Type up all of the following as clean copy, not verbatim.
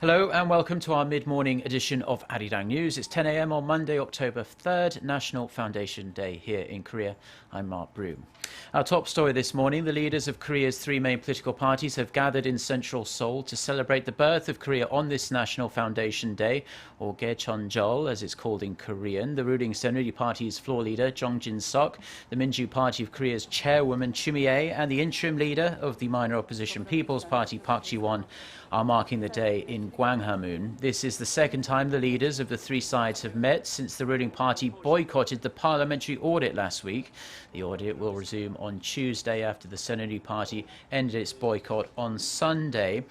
Hello and welcome to our mid-morning edition of ARIRANG News. It's 10 a.m. on Monday, October 3rd, National Foundation Day here in Korea. I'm Mark Broom. Our top story this morning, the leaders of Korea's three main political parties have gathered in central Seoul to celebrate the birth of Korea on this National Foundation Day, or Gaechonjeol as it's called in Korean. The ruling Saenuri Party's floor leader, Jung Jin-seok, the Minju Party of Korea's chairwoman, Choo Mi-ae, and the interim leader of the minor opposition People's Party, Park Ji-won, are marking the day in Gwanghamun. This is the second time the leaders of the three sides have met since the ruling party boycotted the parliamentary audit last week. The audit will resume on Tuesday after the Saenuri Party ended its boycott on Sunday.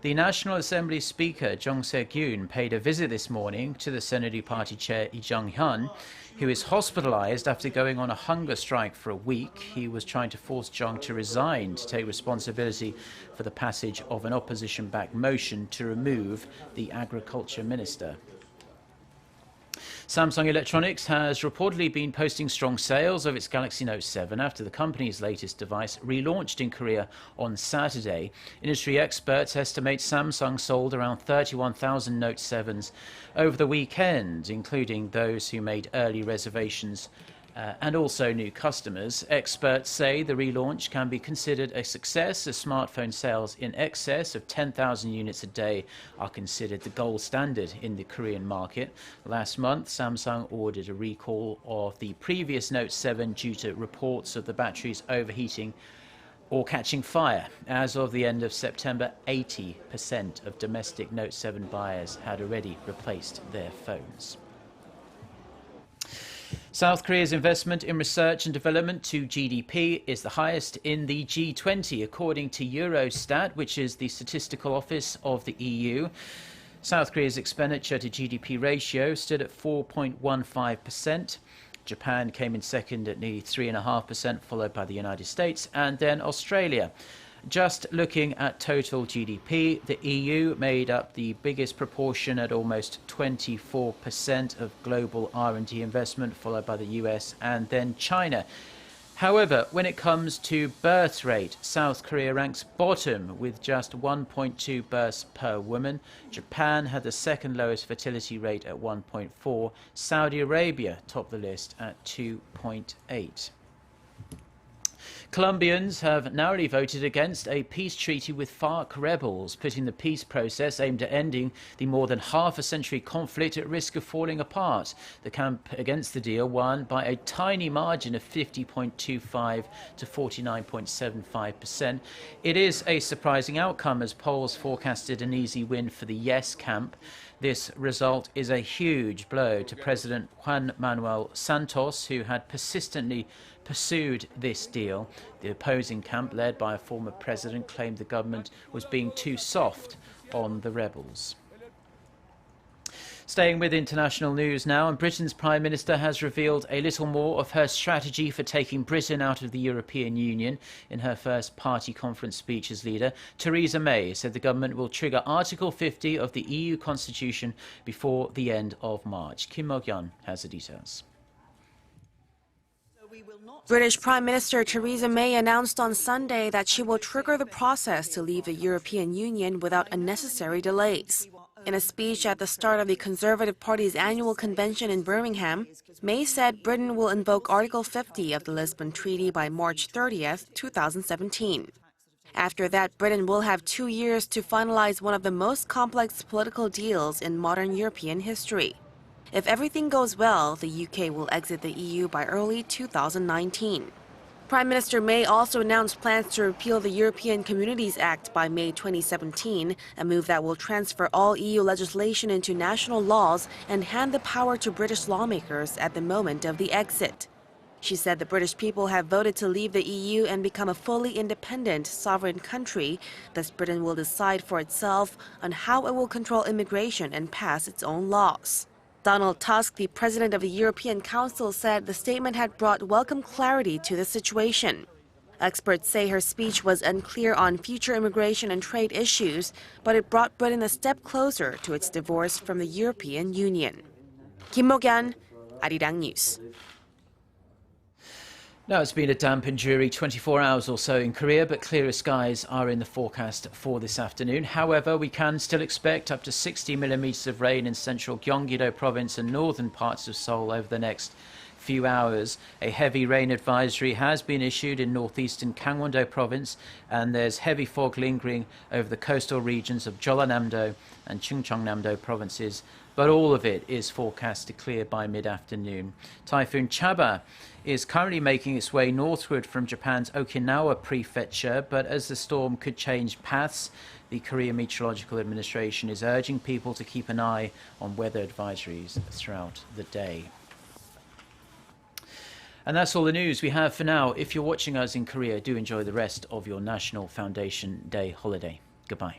The National Assembly Speaker, Jung Se-kyun, paid a visit this morning to the Saenuri Party chair, Lee Jung-hyun, who is hospitalized after going on a hunger strike for a week. He was trying to force Jung to resign to take responsibility for the passage of an opposition-backed motion to remove the agriculture minister. Samsung Electronics has reportedly been posting strong sales of its Galaxy Note 7 after the company's latest device relaunched in Korea on Saturday. Industry experts estimate Samsung sold around 31,000 Note 7s over the weekend, including those who made early reservations and also new customers. Experts say the relaunch can be considered a success as smartphone sales in excess of 10,000 units a day are considered the gold standard in the Korean market. Last month, Samsung ordered a recall of the previous Note 7 due to reports of the batteries overheating or catching fire. As of the end of September, 80% of domestic Note 7 buyers had already replaced their phones. South Korea's investment in research and development to GDP is the highest in the G20, according to Eurostat, which is the statistical office of the EU. South Korea's expenditure to GDP ratio stood at 4.15%. Japan came in second at nearly 3.5%, followed by the United States and then Australia. Just looking at total GDP, the EU made up the biggest proportion at almost 24% of global R&D investment, followed by the US and then China. However, when it comes to birth rate, South Korea ranks bottom with just 1.2 births per woman. Japan had the second lowest fertility rate at 1.4. Saudi Arabia topped the list at 2.8. Colombians have narrowly voted against a peace treaty with FARC rebels, putting the peace process aimed at ending the more than half-a-century conflict at risk of falling apart. The camp against the deal won by a tiny margin of 50.25 to 49.75%. It is a surprising outcome as polls forecasted an easy win for the yes camp. This result is a huge blow to President Juan Manuel Santos, who had persistently pursued this deal. The opposing camp, led by a former president, claimed the government was being too soft on the rebels. Staying with international news now, and Britain's Prime Minister has revealed a little more of her strategy for taking Britain out of the European Union. In her first party conference speech as leader, Theresa May said the government will trigger Article 50 of the EU Constitution before the end of March. Kim Mok-yeon has the details. British Prime Minister Theresa May announced on Sunday that she will trigger the process to leave the European Union without unnecessary delays. In a speech at the start of the Conservative Party's annual convention in Birmingham, May said Britain will invoke Article 50 of the Lisbon Treaty by March 30th, 2017. After that, Britain will have 2 years to finalize one of the most complex political deals in modern European history. If everything goes well, the UK will exit the EU by early 2019. Prime Minister May also announced plans to repeal the European Communities Act by May 2017, a move that will transfer all EU legislation into national laws and hand the power to British lawmakers at the moment of the exit. She said the British people have voted to leave the EU and become a fully independent, sovereign country, thus Britain will decide for itself on how it will control immigration and pass its own laws. Donald Tusk, the president of the European Council, said the statement had brought welcome clarity to the situation. Experts say her speech was unclear on future immigration and trade issues, but it brought Britain a step closer to its divorce from the European Union. Kim Mok-yeon, ARIRANG News. Now, it's been a damp and dreary 24 hours or so in Korea, but clearer skies are in the forecast for this afternoon. However, we can still expect up to 60 millimetres of rain in central Gyeonggi-do province and northern parts of Seoul over the next few hours. A heavy rain advisory has been issued in northeastern Gangwon-do province, and there's heavy fog lingering over the coastal regions of Jeollanam-do and Chungcheongnam-do provinces, but all of it is forecast to clear by mid-afternoon. Typhoon Chaba is currently making its way northward from Japan's Okinawa prefecture, but as the storm could change paths, the Korea Meteorological Administration is urging people to keep an eye on weather advisories throughout the day. And that's all the news we have for now. If you're watching us in Korea, do enjoy the rest of your National Foundation Day holiday. Goodbye.